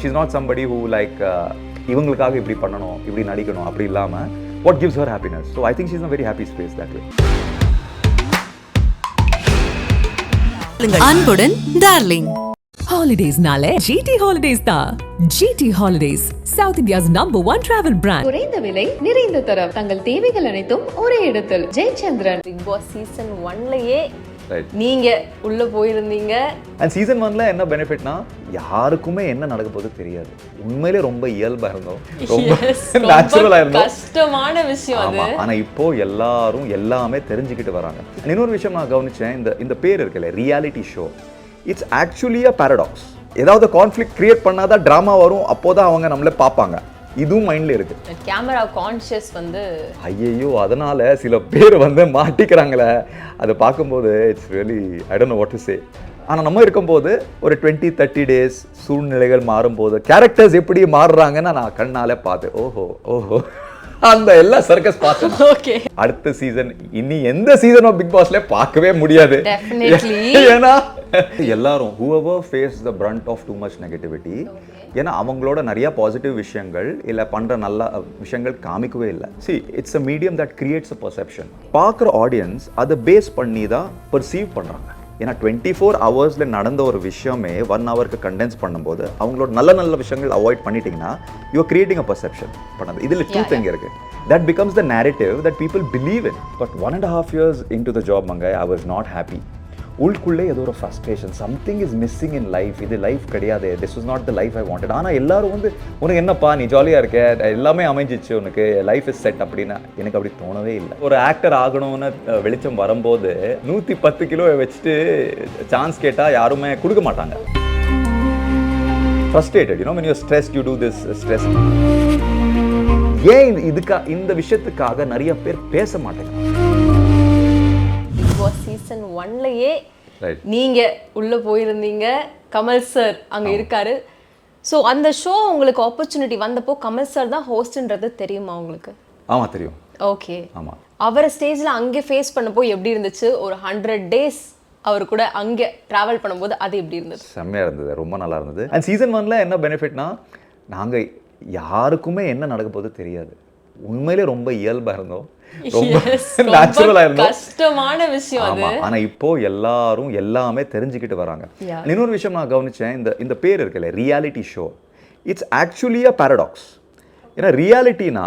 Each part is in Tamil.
She's not somebody who like இவங்களுக்காக இப்படி பண்ணணும் இப்படி நடிக்கணும் அப்படி இல்லாம what gives her happiness. So I think she's in a very happy space that way. அன்புடன் டார்லிங் ஹாலிடேஸ்னாலே GT Holidays தான். GT Holidays, South India's #1 travel brand. குறைந்த விலை நிறைந்த தரம், தங்கள் தேவைகள் அனைத்தும் ஒரே இடத்தில். ஜெயச்சந்திரன். பிக் பாஸ் சீசன் 1லயே Right. நீங்க உள்ள போயிருந்தீங்க. And season 1ல என்ன பெனிஃபிட்னா யாருக்குமே என்ன நடக்க போகுது தெரியாது. உண்மையிலே ரொம்ப இயல்பா இருந்தோம், ரொம்ப நேச்சுரலா இருந்தோம். கஷ்டமான விஷயம் அது. ஆனா இப்போ எல்லாரும் எல்லாமே தெரிஞ்சுக்கிட்டு வராங்க. இன்னொரு விஷயம் நான் கவனிச்சேன், இந்த பேர் இருக்குல்ல reality show, it's actually a paradox. ஏதாவது கான்ஃப்ளிக்ட் கிரியேட் பண்ணாதான் டிராமா வரும், அப்போதான் அவங்க நம்மள பார்ப்பாங்க. இதுவும் மைண்ட்ல இருக்கு. கேமரா கான்ஷியஸ் வந்து ஐயோ அதனால சில பேர் வந்து மாட்டிக்கிறாங்களே, அதை பார்க்கும்போது it's really I don't know what to சே. ஆனால் நம்ம இருக்கும்போது ஒரு 20-30 டேஸ் சூழ்நிலைகள் மாறும்போது கேரக்டர்ஸ் எப்படி மாறுறாங்கன்னு நான் கண்ணாலே பார்த்தேன். ஓஹோ அந்த எல்லா சர்க்கஸ் பார்த்தேன். ஓகே, அடுத்த சீசன் இனி எந்த சீசன் ஆஃப் பிக் பாஸ்ல பார்க்கவே முடியாது. டெஃபினெட்லி. ஏன்னா எல்லாரும் whoever face the brunt of too much negativity, ஏன்னா அவங்களோட நிறைய பாசிட்டிவ் விஷயங்கள் இல்லை பண்ணுற நல்ல விஷயங்கள் காமிக்கவே இல்லை. See, it's a medium that creates a perception. பார்க்குற ஆடியன்ஸ் அதை பேஸ் பண்ணி தான் பர்சீவ் பண்ணுறாங்க. ஏன்னா 24 ஹவர்ஸில் நடந்த ஒரு விஷயமே 1 ஹவருக்கு கண்டென்ஸ் பண்ணும்போது அவங்களோட நல்ல விஷயங்கள் அவாய்ட் பண்ணிட்டீங்கன்னா you are creating a perception பண்ணது. இதில் ட்ரூத் எங்கே இருக்குது? That becomes the narrative that people believe in. But 1.5 years into the job, Mangai, I was not happy. உள்ளுக்குள்ளே ஏதோ ஒரு frustration, something is missing in life. இது லைஃப் கிடையாது, this was not the life I wanted. ஆனால் எல்லாரும் வந்து உனக்கு என்னப்பா நீ ஜாலியாக இருக்க, எல்லாமே அமைஞ்சிச்சு, உனக்கு லைஃப் இஸ் செட் அப்படின்னா எனக்கு அப்படி தோணவே இல்லை. ஒரு ஆக்டர் ஆகணும்னு வெளிச்சம் வரும்போது 110 கிலோ வச்சுட்டு சான்ஸ் கேட்டால் யாருமே கொடுக்க மாட்டாங்க. Frustrated, you know when you're stressed you do this stress. ஏன் இந்த விஷயத்துக்காக நிறைய பேர் பேச மாட்டாங்க. சீசன் 1லயே நீங்க உள்ள போயிருந்தீங்க, கமல் சார் அங்க இருக்காரு. ஸோ அந்த ஷோ உங்களுக்கு ஆப்பர்ச்சுனிட்டி வந்தப்போ கமல் சார் தான் ஹோஸ்ட்ன்றது தெரியுமா உங்களுக்கு? ஆமா தெரியும். ஓகே, ஆமா. அவரை ஸ்டேஜ்ல அங்கே ஃபேஸ் பண்ணப்போ எப்படி இருந்துச்சு? ஒரு 100 டேஸ் அவர் கூட அங்கே டிராவல் பண்ணும்போது அது எப்படி இருந்தது? செம்மையா இருந்தது, ரொம்ப நல்லா இருந்தது. அண்ட் சீசன் 1ல என்ன பெனிஃபிட்னா நாங்க யாருக்குமே என்ன நடக்க போகுது தெரியாது. உண்மையிலே ரொம்ப இயல்பா இருந்தோம், ரொம்ப நேச்சுரலா இருந்தோம். கஷ்டமான விஷயம் அது. ஆனா இப்போ எல்லாரும் எல்லாமே தெரிஞ்சுக்கிட்டு வராங்க. இன்னொரு விஷயம் நான் கவனிச்சேன், இந்த பேர் இருக்குல்ல reality show, it's actually a paradox. ஏன்னா ரியாலிட்டினா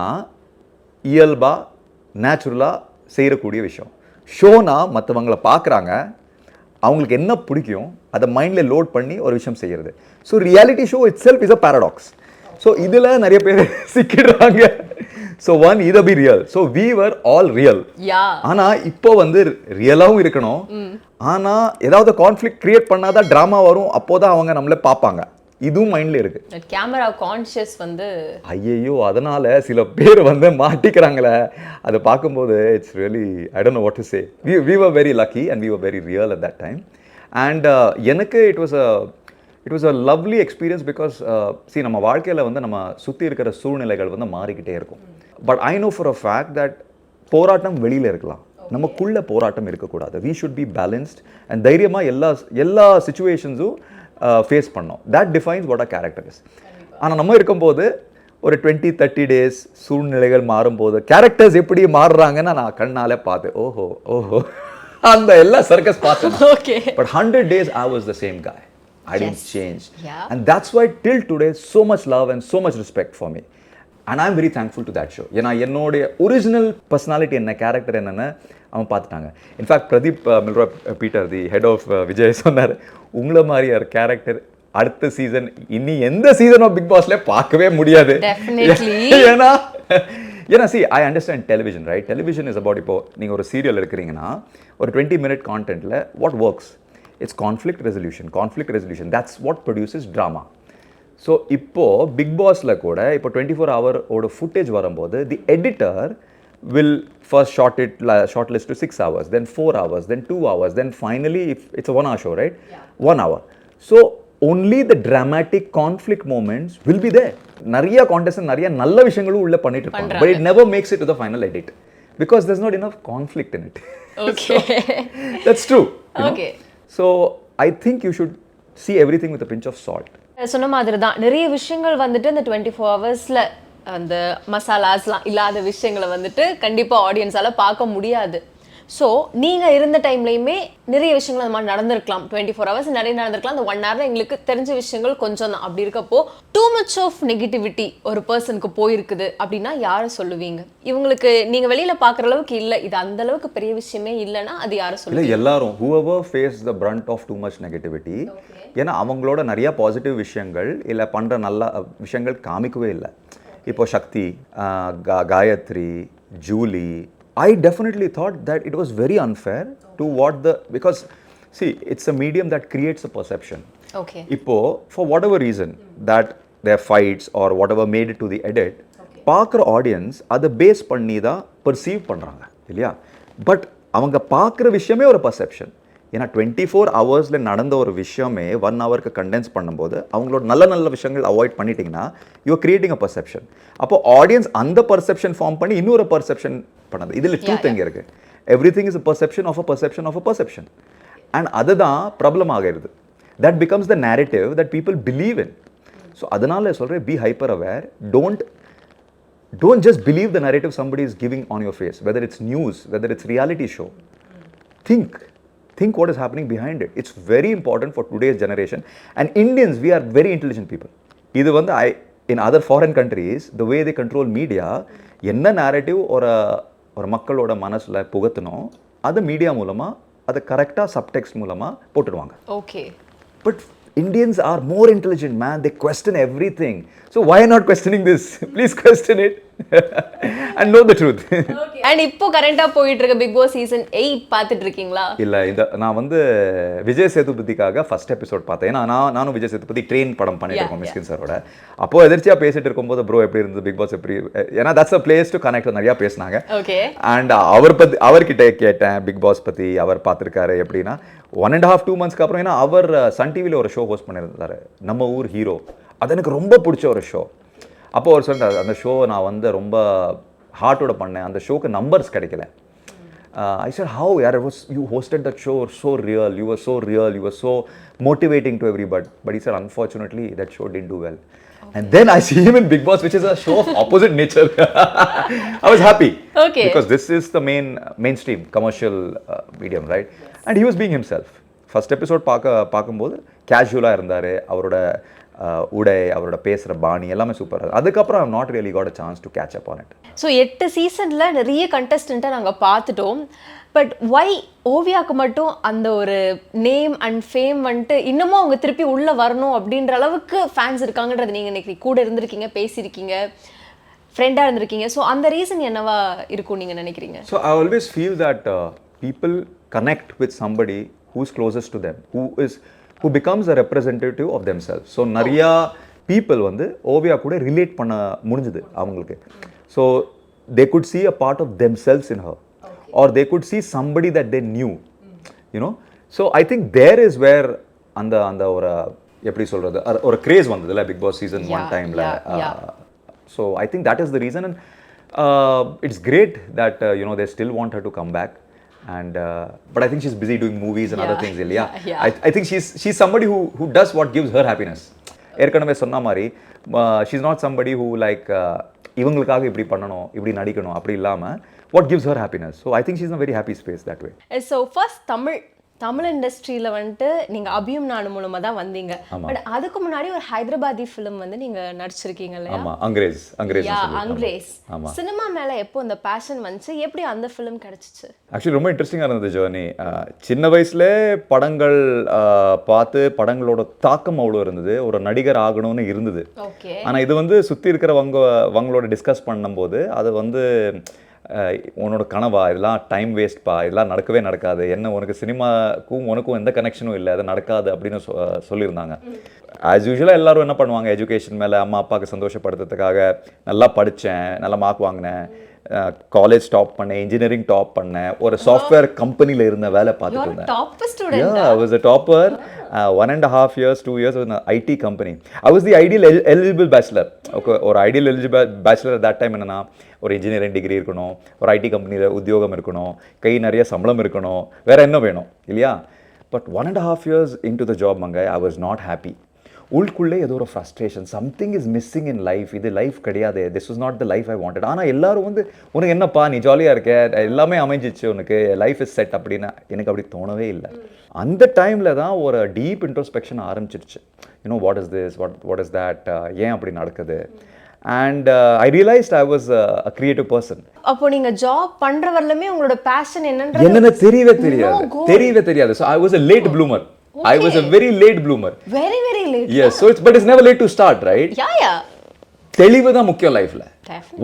இயல்பா நேச்சுரலா செய்யக்கூடிய விஷயம். ஷோனா மற்றவங்களை பார்க்குறாங்க, அவங்களுக்கு என்ன பிடிக்கும் அதை மைண்டில் லோட் பண்ணி ஒரு விஷயம் செய்கிறது. So reality show itself is a paradox. So இதில் நிறைய பேர் சிக்கிடுறாங்க. ஸோ ஒன் இதை be real. So we were all real. ஆனால் இப்போ வந்து ரியலாகவும் இருக்கணும், ஆனால் ஏதாவது கான்ஃப்ளிக்ட் கிரியேட் பண்ணாதான் ட்ராமா வரும், அப்போதான் அவங்க நம்மள பார்ப்பாங்க. இதுவும் மைண்ட்ல இருக்கு. கேமரா கான்ஷியஸ் வந்து ஐயோ அதனால சில பேர் வந்து மாட்டிக்கிறாங்களே, அதை பார்க்கும்போது it's really I don't know what to say. We were very lucky and we were very real at that time. And எனக்கு it was a lovely experience because see நம்ம வாழ்க்கையில் வந்து நம்ம சுற்றி இருக்கிற சூழ்நிலைகள் வந்து மாறிக்கிட்டே இருக்கும். But I know for a fact that போராட்டம் வெளியில் இருக்கலாம், நமக்குள்ள போராட்டம் இருக்கக்கூடாது. We should be balanced and தைரியமாக எல்லா சுச்சுவேஷன்ஸும் ஃபேஸ் பண்ணோம். That defines what a character is. ஆனால் நம்ம இருக்கும்போது ஒரு 20-30 டேஸ் சூழ்நிலைகள் மாறும்போது கேரக்டர்ஸ் எப்படி மாறுறாங்கன்னு நான் கண்ணாலே பார்த்தேன். ஓஹோ அந்த எல்லா சர்க்கஸ் பார்த்தேன். Okay, but 100 days I was the same guy. I didn't change. And that's why till today so much love and so much respect for me. And I'm very thankful to that show. ஏன்னா என்னோடைய ஒரிஜினல் பர்சனாலிட்டி என்ன, கேரக்டர் என்னன்னு அவன் பார்த்துட்டாங்க. In fact Pradeep Milroy Peter, the head of Vijay, சொன்னார் உங்களை மாதிரி ஒரு கேரக்டர் அடுத்த சீசன் இனி எந்த சீசன் ஆஃப் பிக் பாஸ்ல பார்க்கவே முடியாது. ஏன்னா see I understand television, right? Television is about, இப்போ நீங்கள் ஒரு சீரியல் எடுக்கிறீங்கன்னா ஒரு 20-minute கான்டென்ட்ல what works? It's conflict resolution. That's what produces drama. So இப்போது பிக் பாஸில் கூட இப்போ 24 hour ஓட ஃபுட்டேஜ் வரும்போது தி editor will first short list to 6 hours, then 4 hours, then 2 hours, then finally it's a 1 hour show, right? 1 hour. So only the dramatic conflict moments will be there. நிறைய கான்டெஸ்ட் நிறைய நல்ல விஷயங்களும் உள்ளே பண்ணிட்டு இருப்பாங்க, but it never makes it to the final edit because there's not enough conflict in it. Okay. So, that's true. Okay. So I think you should see everything with a pinch of salt. சொன்ன மாதிரி தான் நிறைய விஷயங்கள் வந்துட்டு இந்த 24 ஹவர்ஸில் அந்த மசாலாஸ்லாம் இல்லாத விஷயங்களை வந்துட்டு கண்டிப்பாக ஆடியன்ஸால் பார்க்க முடியாது. ஸோ நீங்கள் இருந்த டைம்லையுமே நிறைய விஷயங்கள் அந்த மாதிரி நடந்திருக்கலாம். 24 ஹவர்ஸ் நிறைய நடந்திருக்கலாம். அந்த 1 ஹவரில் எங்களுக்கு தெரிஞ்ச விஷயங்கள் கொஞ்சம் தான். அப்படி இருக்கப்போ டூ மச் ஆஃப் நெகட்டிவிட்டி ஒரு பர்சனுக்கு போயிருக்குது அப்படின்னா யாரை சொல்லுவீங்க? இவங்களுக்கு நீங்கள் வெளியில் பார்க்குற அளவுக்கு இல்லை, இது அந்த அளவுக்கு பெரிய விஷயமே இல்லைன்னா அது யாரை சொல்லுவீங்க? எல்லாரும் whoever face the brunt of too much negativity, ஏன்னா அவங்களோட நிறைய பாசிட்டிவ் விஷயங்கள் இல்லை பண்ணுற நல்ல விஷயங்கள் காமிக்கவே இல்லை. இப்போ Sakthi, Gayathri, Julie, I definitely thought that it was very unfair to what because see, it's a medium that creates a perception. Okay. இப்போ for whatever reason that their fights or whatever made it to the edit, பார்க்குற ஆடியன்ஸ் அதை பேஸ் பண்ணி தான் பர்சீவ் பண்ணுறாங்க இல்லையா? பட் அவங்க பார்க்குற விஷயமே ஒரு பர்செப்ஷன். ஏன்னா 24 ஹவர்ஸில் நடந்த ஒரு விஷயமே 1 ஹவருக்கு கண்டென்ஸ் பண்ணும்போது அவங்களோட நல்ல நல்ல விஷயங்கள் அவாய்ட் பண்ணிட்டீங்கன்னா யூஆர் கிரியேட்டிங் அ பர்செப்ஷன். அப்போ ஆடியன்ஸ் அந்த பர்செப்ஷன் ஃபார்ம் பண்ணி இன்னொரு பர்செப்ஷன் பண்ணது. இதில் ட்ரூத் எங்கே இருக்குது? Everything is a perception of a perception of a perception. And அதுதான் ப்ராப்ளம் ஆகிறது. That becomes the narrative that people believe in. So அதனால சொல்கிறேன், be hyper aware. Don't just believe the narrative somebody is giving on your face, whether it's news, whether it's reality show. Think what is happening behind it. It's very important for today's generation. And Indians, we are very intelligent people. இது வந்து in other foreign countries, the way they control media, என்ன narrative ஒரு மக்களோட மனசில் புகத்தணும், அது மீடியா மூலமாக அதை கரெக்டாக சப்டெக்ஸ்ட் மூலமாக போட்டுடுவாங்க. Okay. But Indians are more intelligent, man. They question everything. So why not questioning this? Please question it and know the truth. Okay. And இப்போ கரண்டா போயிட்டு இருக்க பிக் பாஸ் சீசன் 8 பார்த்துட்டு இருக்கீங்களா? இல்ல, நான் வந்து விஜய் சேதுபதிக்காக ஃபர்ஸ்ட் எபிசோட் பார்த்தேன். ஏன்னா நானும் விஜய் சேதுபதி ட்ரெயின் படம் பண்ணிட்டு இருக்கோம் மிஸ்கின் சாரோட. அப்போ எதிர்ச்சியா பேசிட்டு இருக்கும்போது ப்ரோ எப்படி இருந்தது பிக் பாஸ் எப்படி, ஏன்னா that's a place to connect, நிறைய பேசினாங்க. ஓகே. அண்ட் அவர்கிட்ட கேட்டேன் பிக் பாஸ் பத்தி, அவர் பார்த்துருக்காரு எப்படின்னா 1.5-2 monthsக்கு அப்புறம். ஏன்னா அவர் சன் டிவியில் ஒரு ஷோ ஹோஸ்ட் பண்ணியிருந்தாரு, நம்ம ஊர் ஹீரோ. அது எனக்கு ரொம்ப பிடிச்ச ஒரு ஷோ. அப்போ அவர் சொன்னார், அந்த ஷோ நான் வந்து ரொம்ப ஹார்ட்டோட பண்ணேன், அந்த ஷோக்கு நம்பர்ஸ் கிடைக்கல. I said, how? You hosted that show, so real, you were so motivating to everybody. But he said, unfortunately, that show didn't do well. Okay. And then I see him in Big Boss, which is a show of opposite nature. I was happy. Okay. Because this is the mainstream commercial medium, right? Yes. And he was being himself. First episode பார்க்கும்போது கேஷுவலாக இருந்தார். அவரோட உடை, அவரோட பேசுகிற பாணி எல்லாமே சூப்பராக. அதுக்கப்புறம் I'm not really got a chance to catch up on it. So 8 சீசனில் நிறைய கண்டஸ்டண்ட்டை நாங்கள் பார்த்துட்டோம். பட் ஒய் ஓவியாவுக்கு மட்டும் அந்த ஒரு நேம் அண்ட் ஃபேம் வந்துட்டு இன்னமும் அவங்க திருப்பி உள்ளே வரணும் அப்படின்ற அளவுக்கு ஃபேன்ஸ் இருக்காங்கன்றது நீங்கள் இன்னைக்கு கூட இருந்திருக்கீங்க, பேசியிருக்கீங்க, ஃப்ரெண்டாக இருந்திருக்கீங்க. ஸோ அந்த ரீசன் என்னவா இருக்கும் நீங்கள் நினைக்கிறீங்க? So I always feel that people connect with somebody who is closest to them, who becomes a representative of themselves. So நிறையா people வந்து ஓவியா கூட ரிலேட் பண்ண முடிஞ்சுது அவங்களுக்கு. So they could see a part of themselves in her, or they could see somebody that they knew, you know. So I think there is where அந்த ஒரு எப்படி சொல்றது ஒரு கிரேஸ் வந்ததுல பிக் பாஸ் சீசன் 1 டைம்ல. So I think that is the reason, and it's great that you know they still want her to come back. And but I think she's busy doing movies and other things. I think she's somebody who does what gives her happiness. ஏற்கனவே சொன்ன மாதிரி she's not somebody who like இவங்களுக்காக இப்படி பண்ணணும், இப்படி நடிக்கணும் அப்படி இல்லாமல் what gives her happiness. So I think she's in a very happy space that way. So first Tamil இண்டஸ்ட்ரியில் வந்துட்டு நீங்கள் அபியும் நானும் மூலமாக தான் வந்தீங்க. பட் அதுக்கு முன்னாடி ஒரு ஹைதராபாதி ஃபிலிம் வந்து நீங்கள் நடிச்சிருக்கீங்க இல்லையா? அங்கிரேஸ். சினிமா மேலே எப்போ அந்த பேஷன் வந்துச்சு, எப்படி அந்த ஃபிலிம் கிடைச்சிச்சு? ஆக்சுவலி ரொம்ப இன்ட்ரெஸ்டிங்காக இருந்தது ஜேர்னி. சின்ன வயசுல படங்கள் பார்த்து படங்களோட தாக்கம் அவ்வளோ இருந்தது, ஒரு நடிகர் ஆகணும்னு இருந்தது. ஆனால் இது வந்து சுற்றி இருக்கிறவங்களோட டிஸ்கஸ் பண்ணும்போது அது வந்து உன்னோட கனவா, இதெல்லாம் டைம் வேஸ்ட்பா, இதெல்லாம் நடக்கவே நடக்காது, என்ன உனக்கு சினிமாக்கும் உனக்கும் எந்த கனெக்ஷனும் இல்லை, அது நடக்காது அப்படின்னு சொல்லியிருந்தாங்க. ஆஸ் யூஷுவலாக எல்லோரும் என்ன பண்ணுவாங்க, எஜுகேஷன் மேலே அம்மா அப்பாவுக்கு சந்தோஷப்படுத்துறதுக்காக நல்லா படித்தேன், நல்லா மார்க் வாங்கினேன், காலேஜ் டாப் பண்ணேன், இன்ஜினியரிங் டாப் பண்ணேன், ஒரு சாஃப்ட்வேர் கம்பெனியில் இருந்த வேலை பார்த்துட்டு இருந்தேன். I was a topper, 1.5 years, 2 years in an IT company. I was the ideal eligible bachelor. Okay, ஒரு ideal eligible bachelor at that time என்னன்னா ஒரு இன்ஜினியரிங் டிகிரி இருக்கணும், ஒரு ஐடி கம்பெனியில் உத்தியோகம் இருக்கணும், கை நிறைய சம்பளம் இருக்கணும், வேறு என்ன வேணும் இல்லையா? But 1.5 years into the job, Mangai, I was not happy. உள்ளுக்குள்ளே ஏதோ ஒரு frustration, something is missing in life, இது லைஃப் கிடையாது, this was not the life I wanted. ஆனால் எல்லாரும் வந்து உனக்கு என்னப்பா நீ ஜாலியாக இருக்க, எல்லாமே அமைஞ்சிச்சு, உனக்கு லைஃப் இஸ் செட் அப்படின்னா எனக்கு அப்படி தோணவே இல்லை. அந்த டைமில் தான் ஒரு டீப் இன்ட்ரோஸ்பெக்ஷன் ஆரம்பிச்சிருச்சு. You know what is this, what is that, ஏன் அப்படி நடக்குது. And I realized I was a creative person. அப்போ நீங்க ஜாப் பண்ற வரலமே உங்களோட பேஷன் என்னன்றது என்னன்னு தெரியவே தெரியாது. So I was a late bloomer. I was a very late bloomer. Very late. Yes, so but it's never late to start, right? Yeah. தெளிவு தான் முக்கியம் லைஃப்ல.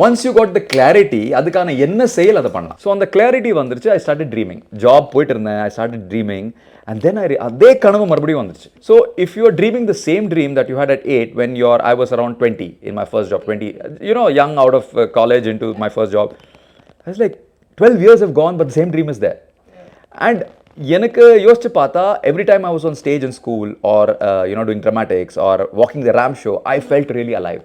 Once you got the clarity, அதுக்கான என்ன செயல் அதை பண்ணலாம். So அந்த clarity வந்துருச்சு. I started dreaming. Job போயிட்டு இருந்தேன். I started dreaming. And then அதே கனவு மறுபடியும் வந்துருச்சு. So if you are dreaming the same dream that you had at 8 when I was around 20 in my first job, 20, young out of college into my first job. I was like 12 years have gone but the same dream is there. And எனக்கு யோசிச்சு பார்த்தா every time I was on stage in school or doing dramatics or walking the ramp show, I felt really alive.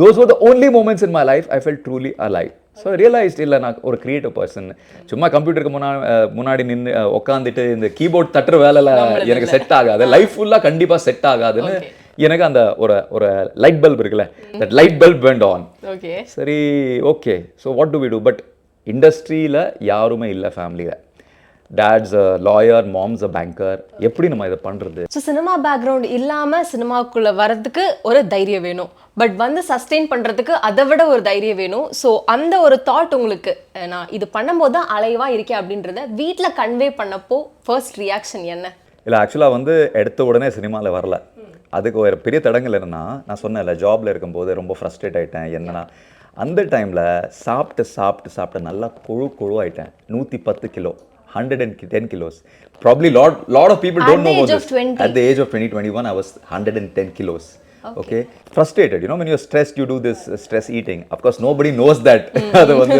Those were the only moments in my life I felt truly alive. So I realized இல்லை நான் ஒரு கிரியேட்டிவ் பர்சன். சும்மா கம்ப்யூட்டருக்கு முன்னாடி நின்று உட்காந்துட்டு இந்த கீபோர்ட் தட்டுற வேலையில் எனக்கு செட் ஆகாது, லைஃப் ஃபுல்லாக கண்டிப்பாக செட் ஆகாதுன்னு எனக்கு அந்த ஒரு லைட் பல்ப் இருக்குல்ல, that light bulb went on. சரி, okay, so what do we do? But இண்டஸ்ட்ரியில் யாருமே இல்லை ஃபேமிலியில். Dad's a lawyer, mom's a banker. எப்படி நம்ம இதை பண்ணுறது? ஸோ சினிமா பேக்ரவுண்ட் இல்லாமல் சினிமாவுக்குள்ளே வரதுக்கு ஒரு தைரியம் வேணும், பட் வந்து சஸ்டெயின் பண்ணுறதுக்கு அதை விட ஒரு தைரியம் வேணும். ஸோ அந்த ஒரு தாட் உங்களுக்கு நான் இது பண்ணும்போது தான் அலைவாக இருக்கேன் அப்படின்றத வீட்டில் கன்வே பண்ணப்போ ஃபர்ஸ்ட் ரியாக்ஷன் என்ன? இல்லை, ஆக்சுவலாக வந்து எடுத்த உடனே சினிமாவில் வரல. அதுக்கு ஒரு பெரிய தடங்கள் என்னன்னா, நான் சொன்னேன்ல ஜாபில் இருக்கும்போது ரொம்ப ஃப்ரஸ்ட்ரேட் ஆகிட்டேன். என்னன்னா அந்த டைமில் சாப்பிட்டு நல்லா கொழு ஆகிட்டேன். 110 kilo, 110 kilos. Probably lot of people don't know about this. At the age of 21, I was 110 kilos. Okay. Frustrated, when you're stressed, you do this stress eating. Of course, nobody knows that. அது வந்து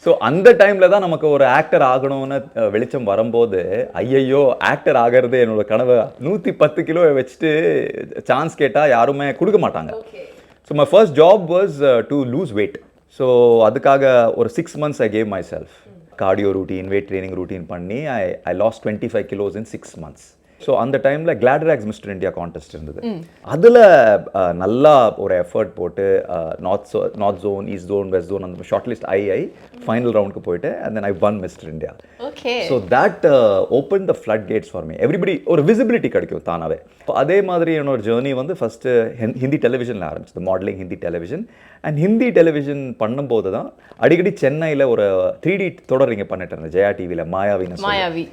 ஸோ அந்த டைமில் தான் நமக்கு ஒரு ஆக்டர் ஆகணும்னு வெளிச்சம் வரும்போது, ஐயையோ ஆக்டர் ஆகிறது என்னோட கனவை 110 கிலோ வச்சுட்டு சான்ஸ் கேட்டால் யாருமே கொடுக்க மாட்டாங்க. So my first job was to lose weight. So அதுக்காக ஒரு 6 months I gave myself cardio routine, weight training routine பண்ணி I lost 25 kilos in 6 months. So அந்த டைமில் கிளாடராக்ஸ் மிஸ்டர் இந்தியா கான்டெஸ்ட் இருந்தது. அதில் நல்லா ஒரு எஃபர்ட் போட்டு north zone, east zone, west zone அந்த ஷார்ட் லிஸ்ட் ஃபைனல் ரவுண்டுக்கு போயிட்டு and then I won mister India. So that open the flood gates for me. Everybody ஒரு விசிபிலிட்டி கிடைக்கும் தானாகவே. இப்போ அதே மாதிரி என்னோட ஜேர்னி வந்து ஃபஸ்ட்டு ஹிந்தி டெலிவிஷனில் ஆரம்பிச்சது, modelling Hindi television. And Hindi television பண்ணும்போது தான் அடிக்கடி சென்னையில் ஒரு 3D தொடர் இங்கே பண்ணிட்டு இருந்தேன், ஜெயா டிவியில் மாயாவி.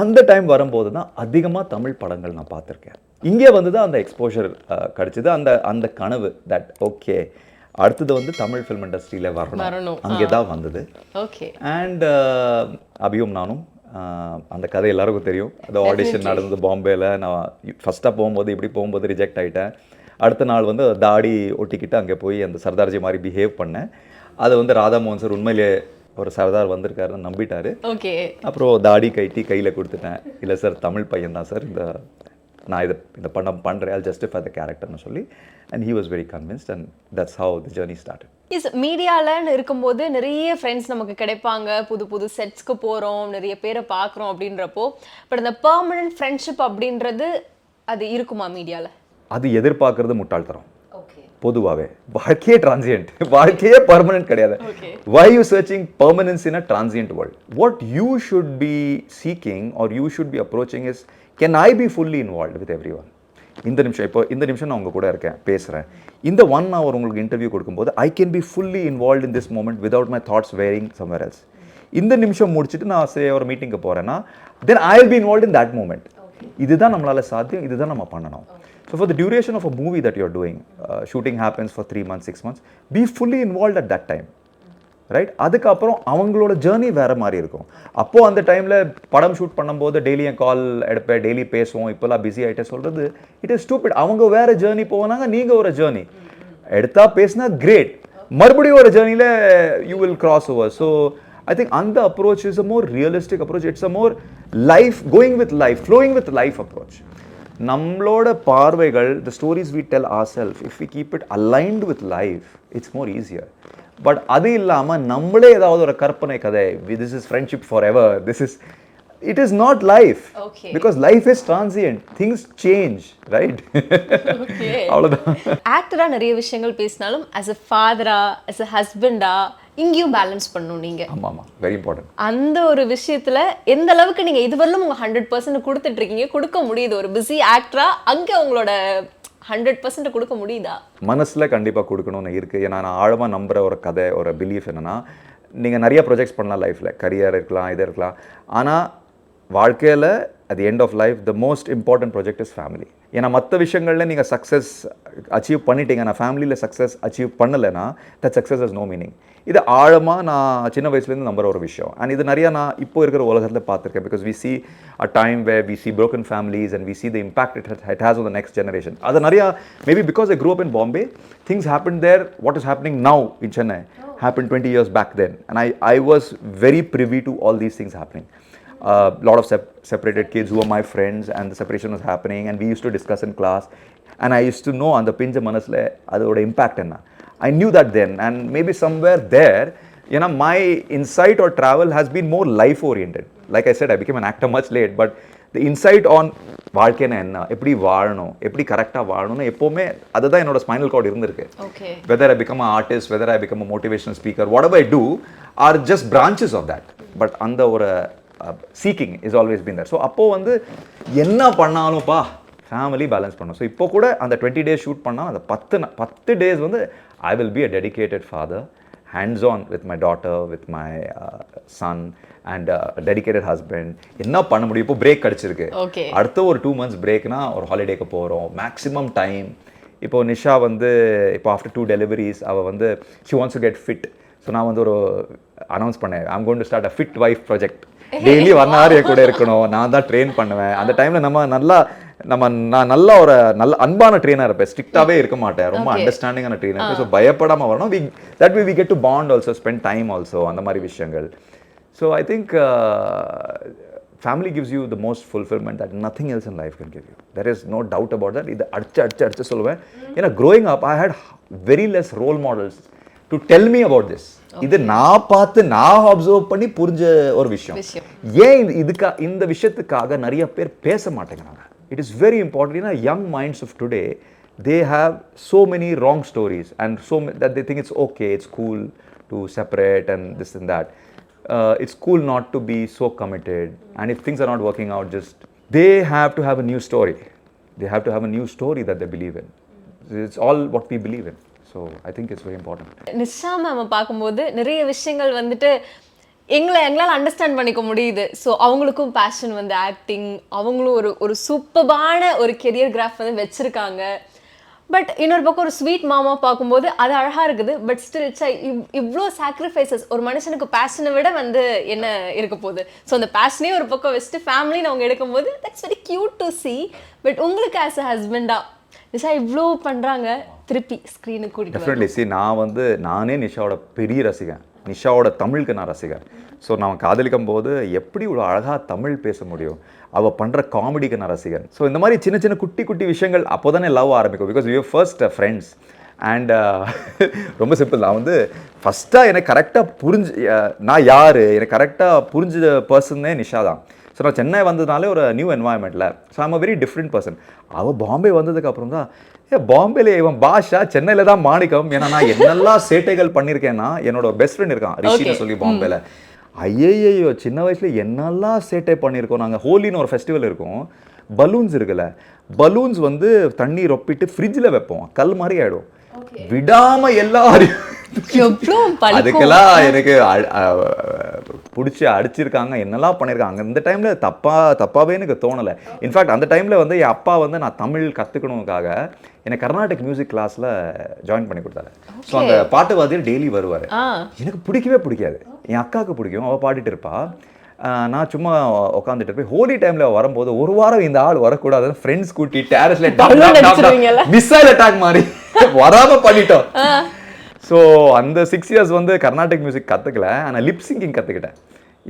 அந்த டைம் வரும்போது தான் அதிகமாக தமிழ் படங்கள் நான் பார்த்துருக்கேன். இங்கே வந்து தான் அந்த எக்ஸ்போஷர் கிடைச்சது. அந்த கனவு தட் ஓகே அடுத்தது வந்து தமிழ் ஃபிலிம் இண்டஸ்ட்ரியில் வரணும், அங்கே தான் வந்தது. அண்ட் அபியும் நானும் அந்த கதை எல்லாருக்கும் தெரியும். அது ஆடிஷன் நடந்தது பாம்பேயில். நான் ஃபஸ்ட்டாக போகும்போது ரிஜெக்ட் ஆகிட்டேன். அடுத்த நாள் வந்து தாடி ஒட்டிக்கிட்டு அங்கே போய் அந்த சர்தார்ஜி மாதிரி பிஹேவ் பண்ணேன். அதை வந்து ராதாமோகன் சார் உண்மையிலேயே ஒரு சர்தார் வந்திருக்காருன்னு நம்பிட்டாரு. அப்புறம் தாடி கைட்டி கையில் கொடுத்துட்டேன். இல்லை சார் தமிழ் பையன் தான் சார், நான் இந்த படம் பண்ணுறேன், I'll justify the characterன்னு சொல்லி. and he was very convinced and that's how the journey started. மீடியாலன்னு இருக்கும்போது நிறைய ஃப்ரெண்ட்ஸ் நமக்கு கிடைப்பாங்க, புது செட்ஸ்க்கு போகிறோம், நிறைய பேரை பார்க்குறோம் அப்படின்றப்போ, பட் அந்த பெர்மனன்ட் ஃப்ரெண்ட்ஷிப் அப்படின்றது அது இருக்குமா மீடியாவில்? அது எதிர்பார்க்கறது முட்டாள்தரம். பொதுவாகவே வாழ்க்கையே டிரான்சியன்ட், வாழ்க்கையே பர்மனன்ட் கிடையாது. why you searching permanence in a transient world? what you should be seeking or you should be approaching is, can I be fully involved with everyone? இந்த நிமிஷம் நான் உங்க கூட இருக்கேன், பேசுகிறேன். இந்த 1 hour உங்களுக்கு இன்டர்வியூ கொடுக்கும்போது I can be fully involved in this moment without my thoughts varying somewhere else. இந்த நிமிஷம் முடிச்சுட்டு நான் ஒரு மீட்டிங்க்கு போகிறேன்னா then I will be involved in that moment. இதுதான் நம்மளால சாத்தியம், இதுதான் நம்ம பண்ணணும். So for the duration of a movie that you're doing, shooting happens for 3 months, 6 months, be fully involved at that time, right? அதுக்கப்புறம் அவங்களோட ஜேர்னி வேறு மாதிரி இருக்கும். அப்போது அந்த டைமில் படம் ஷூட் பண்ணும்போது டெய்லி என் கால் எடுப்பேன், டெய்லி பேசுவோம், இப்போல்லாம் பிஸி ஆகிட்டே சொல்கிறது இட் இஸ் ஸ்டூபிட். அவங்க வேறு ஜேர்னி போனாங்க, நீங்கள் ஒரு ஜேர்னி எடுத்தா பேசினா கிரேட், மறுபடியும் ஒரு ஜேர்னியில் you will cross over. So I think அந்த approach is a more realistic approach. It's a more life, going with life, flowing with life approach. நம்மளோட பார்வைகள், the stories we tell ourselves, if we keep it aligned with life, it's more easier. But அது இல்லாமல் நம்மளே ஏதாவது ஒரு கற்பனை கதை, this is friendship forever, this is it is not life. Okay. Because life is transient, things change, right? அவ்வளவுதான். ஆக்டரா நிறைய விஷயங்கள் பேசினாலும் as a father-ஆ as a husband-ஆ இங்கேயும் பேலன்ஸ் பண்ணணும் நீங்க. ஆமா வெரி இம்பார்ட்டன்ட். அந்த ஒரு விஷயத்துல எந்த அளவுக்கு நீங்க இதுவரையிலும் உங்க 100% கொடுத்துட்டு இருக்கீங்க, கொடுக்க முடியுது ஒரு பிஸி ஆக்டரா, அங்க உங்களோட 100% கொடுக்க முடியுதா? மனசுல கண்டிப்பா கொடுக்கணும்னு இருக்கு. ஏன்னா நான் ஆழமா நம்புற ஒரு கதை, ஒரு பிலீஃப் என்னன்னா, நீங்க நிறைய ப்ராஜெக்ட்ஸ் பண்ணலாம் லைஃப்ல, கரியர் இருக்கலாம், இது இருக்கலாம். ஆனா வாழ்க்கையில at the end of life the most important project is family. ஏன்னா மற்ற விஷயங்கள்ல நீங்கள் சக்ஸஸ் அச்சீவ் பண்ணிட்டீங்க, நான் ஃபேமிலியில் சக்ஸஸ் அச்சீவ் பண்ணலைன்னா that success has no meaning. இது ஆழமாக நான் சின்ன வயசுலேருந்து நம்புற ஒரு விஷயம். அண்ட் இது நிறையா நான் இப்போ இருக்கிற உலகத்தில் பார்த்துருக்கேன். Because we see a time where we see broken families and we see the impact it has on the next generation. அது நிறையா maybe because I grew up in Bombay, things happened there. What is happening now in Chennai happened 20 years back then. And I was very privy to all these things happening. Lot of separated kids who were my friends, and the separation was happening, and we used to discuss in class, and I used to know on the pinch manasle adoda impact enna. I knew that then, and maybe somewhere there, you know, my insight or travel has been more life oriented. Like I said, I became an actor much late, but the insight on வாழ்க்கைனா என்ன, எப்படி வாழணும், எப்படி கரெக்டாக வாழணும்னு எப்போவுமே அதுதான் என்னோட ஸ்பைனல் கார்டு இருந்திருக்கு. Okay. Whether I become an artist, whether I become a motivational speaker, whatever I do are just branches of that. But அந்த ஒரு seeking is always been there. So அப்போ வந்து என்ன பண்ணாலும்ப்பா ஃபேமிலி பேலன்ஸ் பண்ணும். ஸோ இப்போ கூட அந்த 20 days ஷூட் பண்ணால் அந்த 10 days வந்து I will be a dedicated father, hands on with my daughter, with my son, and a dedicated husband. என்ன பண்ண முடியும்? இப்போ பிரேக் கிடச்சிருக்கு. அடுத்த ஒரு 2 months பிரேக்னா ஒரு ஹாலிடேக்கு போகிறோம், மேக்ஸிமம் டைம். இப்போ நிஷா வந்து இப்போ ஆஃப்டர் 2 deliveries அவள் வந்து she wants to get fit. So நான் வந்து ஒரு அனௌன்ஸ் பண்ணேன், I'm going to start a fit wife project. Daily 1 hour என் கூட இருக்கணும், நான் தான் ட்ரெயின் பண்ணுவேன். அந்த டைமில் நான் நல்லா ஒரு நல்ல அன்பான ட்ரெயினாக இருப்பேன், ஸ்ட்ரிக்டாகவே இருக்க மாட்டேன், ரொம்ப அண்டர்ஸ்டாண்டிங்கான ட்ரெயினாக இருப்பேன். ஸோ பயப்படாமல் வரணும். That way we get to bond also, spend time also, அந்த மாதிரி விஷயங்கள். So I think family gives you the most fulfillment that nothing else in life can give you. There is no doubt about that. இது அடிச்சு சொல்லுவேன். ஏன்னா growing up I had very less role models to tell me about this. இது நான் பார்த்து நான் அப்சர்வ் பண்ணி புரிஞ்ச ஒரு விஷயம். ஏன் இந்த விஷயத்துக்காக நிறைய பேர் பேச மாட்டேங்கிறாங்க? It is very important. ஏன்னா young minds of today they have so many wrong stories and that they think it's okay, it's cool to separate and this and that. It's cool not to be so committed, and if things are not working out, just they have to have a new story. They have to have a new story that they believe in. It's all what we believe in. So I think it's very important. Nisha ma'am பார்க்கும்போது நிறைய விஷயங்கள் வந்துட்டு எங்களால் அண்டர்ஸ்டாண்ட் பண்ணிக்க முடியுது. ஸோ அவங்களுக்கும் பேஷன் வந்து ஆக்டிங், அவங்களும் ஒரு சூப்பரான ஒரு கெரியர் கிராஃப் வந்து வச்சுருக்காங்க. பட் இன்னொரு பக்கம் ஒரு ஸ்வீட் மாமா பார்க்கும்போது அது அழகாக இருக்குது. பட் ஸ்டில் இவ்வளோ சாக்ரிஃபைசஸ் ஒரு மனுஷனுக்கு பேஷனை விட வந்து என்ன இருக்க போகுது? ஸோ அந்த பேஷனே ஒரு பக்கம் வச்சுட்டு ஃபேமிலின்னு அவங்க எடுக்கும்போது that's very cute to C. But உங்களுக்கு ஆஸ் அ ஹஸ்பண்டா நிஷா இவ்வளோ பண்ணுறாங்க, திருப்பி ஸ்க்ரீனுக்கு கூட்டிட்டு டெஃபினெட்லி சி, நானே நிஷாவோட பெரிய ரசிகன், நிஷாவோட தமிழுக்கு நான் ரசிகன். ஸோ நான் காதலிக்கும் போது எப்படி இவ்வளோ அழகாக தமிழ் பேச முடியும், அவள் பண்ணுற காமெடிக்கு நான் ரசிகன். ஸோ இந்த மாதிரி சின்ன சின்ன குட்டி விஷயங்கள் அப்போ தானே லவ் ஆரம்பிக்கும். Because we are first friends. And ரொம்ப சிம்பிள், நான் வந்து ஃபஸ்ட்டாக எனக்கு கரெக்டாக நான் யார் எனக்கு கரெக்டாக புரிஞ்ச பர்சன்னே நிஷா தான். ஸோ நான் சென்னை வந்ததுனாலே ஒரு நியூ என்வாயன்மெண்ட்டில், so I'm a very different person. அவள் பாம்பே வந்ததுக்கு அப்புறம் தான் பாம்பேல இவன் பாஷா, சென்னையில் தான் மாணிக்கம். ஏன்னா நான் என்னெல்லாம் சேட்டைகள் பண்ணியிருக்கேன்னா, என்னோட பெஸ்ட் ஃப்ரெண்ட் இருக்கான் ரிஷின்னு சொல்லி பாம்பேல. ஐயையோ சின்ன வயசில் என்னெல்லாம் சேட்டை பண்ணியிருக்கோம். நாங்கள் ஹோலின்னு ஒரு ஃபெஸ்டிவல் இருக்கும், பலூன்ஸ் இருக்குல்ல, பலூன்ஸ் வந்து தண்ணி ரொப்பிட்டு ஃப்ரிட்ஜில் வைப்போம், கல் மாதிரி ஆகிடும், விடாமல் எல்லாரும் அதுக்கெல்லாம் எனக்கு பிடிச்சி அடிச்சிருக்காங்க, என்னெல்லாம் பண்ணியிருக்காங்க. அந்த டைமில் தப்பாகவே எனக்கு தோணலை. இன்ஃபேக்ட் அந்த டைமில் வந்து என் அப்பா வந்து நான் தமிழ் கற்றுக்கணுக்காக என்னை கர்நாடக் மியூசிக் கிளாஸில் ஜாயின் பண்ணி கொடுத்தாரு. ஸோ அந்த பாட்டு வாத்தியார் டெய்லி வருவார். எனக்கு பிடிக்கவே பிடிக்காது, என் அக்காவுக்கு பிடிக்கும், அவள் பாடிட்டு இருப்பா, நான் சும்மா உட்காந்துட்டு இருப்பேன். ஹோலி டைமில் வரும்போது ஒரு வாரம் இந்த ஆள் வரக்கூடாதுன்னு ஃப்ரெண்ட்ஸ் கூட்டி டேரஸ்ல மிசைல் அட்டாக் மாதிரி வராமல் பண்ணிட்டோம். ஸோ அந்த 6 years வந்து கர்நாடிக் மியூசிக் கற்றுக்கல, ஆனால் லிப் சிங்கிங் கற்றுக்கிட்டேன்.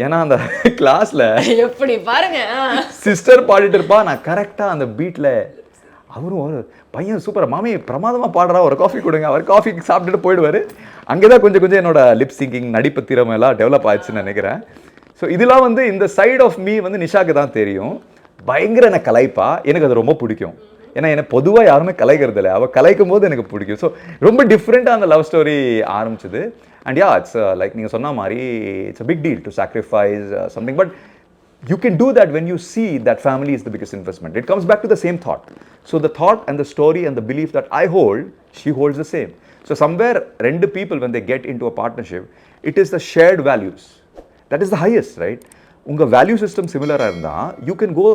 ஏன்னா அந்த கிளாஸில் எப்படி பாருங்க சிஸ்டர் பாடிட்டு இருப்பா, நான் கரெக்டாக அந்த பீட்டில் அவரும் ஒரு பையன் சூப்பர் மாமி பிரமாதமாக பாடுறா, ஒரு காஃபி கொடுங்க, அவர் காஃபி சாப்பிட்டுட்டு போயிடுவார். அங்கே தான் கொஞ்சம் என்னோட லிப் சிங்கிங் நடிப்பு திறமை எல்லாம் டெவலப் ஆயிடுச்சுன்னு நினைக்கிறேன். ஸோ இதெல்லாம் வந்து இந்த சைட் ஆஃப் மீ வந்து நிஷாக்கு தான் தெரியும். பயங்கர எனக்கு கலைப்பா, எனக்கு அது ரொம்ப பிடிக்கும். ஏன்னா எனக்கு பொதுவாக யாருமே கலைக்கிறது இல்லை, அவள் கலைக்கும் போது எனக்கு பிடிக்கும். ஸோ ரொம்ப டிஃப்ரெண்ட்டாக அந்த லவ் ஸ்டோரி ஆரம்பிச்சது. அண்ட் யா, இட்ஸ் லைக் நீங்கள் சொன்ன மாதிரி it's a big deal to sacrifice something, but you can do that when you see that family is the biggest investment. It comes back to the same thought. So the thought and the story and the belief that I hold, she holds the same. So somewhere rendu people when they get into a partnership, it is the shared values that is the highest, right? Unga value system similar ah irundha, you can go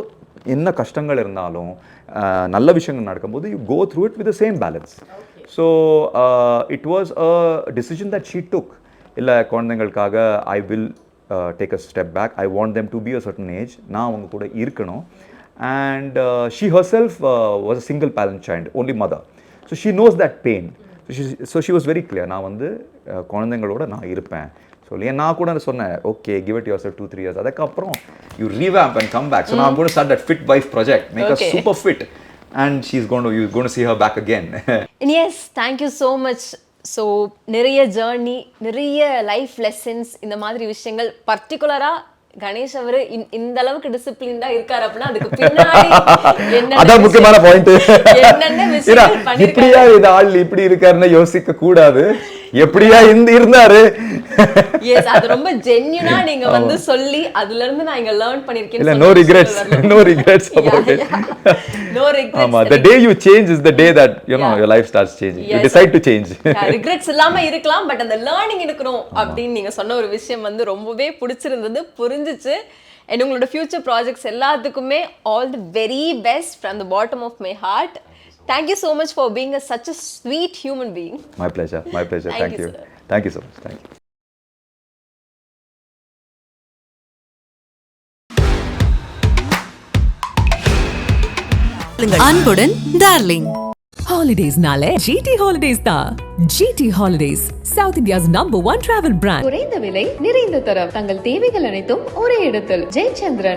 enna kashtangal irundhalum nalla vishayangal nadakumbodhu you go through it with the same balance. So it was a decision that she took. Illa kondangalkaga I will take a step back. I want them to be a certain age. Na avanga kuda irukano. And she herself was a single parent child, only mother. So she knows that pain. So she was very clear. Na vandu konandangaloda na irupen. So na kuda sonna, okay, give it yourself 2-3 years. Adakaprom you revamp and come back. So now I'm going to start that Fit Wife project. Make her super fit. And you're going to see her back again. And yes, thank you so much. So நிறைய ஜேர்னி, நிறைய லைஃப் லெசன்ஸ், இந்த மாதிரி விஷயங்கள் பர்டிகுலராக கணேஷ் அவர் இந்த அளவுக்கு டிசிப்ளின்டா இருக்காரு அப்படின்னா அதுக்கு பின்னாடி அதான் முக்கியமான பாயிண்ட். என்னென்ன விஷயங்கள் பண்ணிருக்காரு, இப்படியா இந்த ஆள் இப்படி இருக்காருன்னு யோசிக்க கூடாது, எப்படியா இருந்தாரு. எஸ், அது ரொம்ப ஜென்யூனா நீங்க வந்து சொல்லி அதுல இருந்து நான் இங்க லேர்ன் பண்ணிருக்கேன். இல்ல, no regrets, no regrets about it. No regrets. ஆமா, the day you change is the day that you know your life starts changing. You decide to change. regrets இல்லாம இருக்கலாம், பட் அந்த லேர்னிங் இருக்கணும் அப்படின்னு நீங்க சொன்ன ஒரு விஷயம் வந்து ரொம்பவே பிடிச்சிருந்தது, புரிஞ்சிச்சு. and உங்களோட ஃபியூச்சர் ப்ராஜெக்ட்ஸ் எல்லாத்துக்குமே all the very best from the bottom of my heart. Thank you so much for being such a sweet human being. My pleasure, my pleasure. Thank you. Thank you so much. Thank you. அன்புடன் டார்லிங். ஹாலிடேஸ்னாலே GT Holidays தான். GT Holidays, South India's #1 travel brand. குறைந்த விலை, நிறைந்த தரம், தங்கள் தேவைகள் அனைத்தும் ஒரே இடத்தில். ஜெயச்சந்திரன்.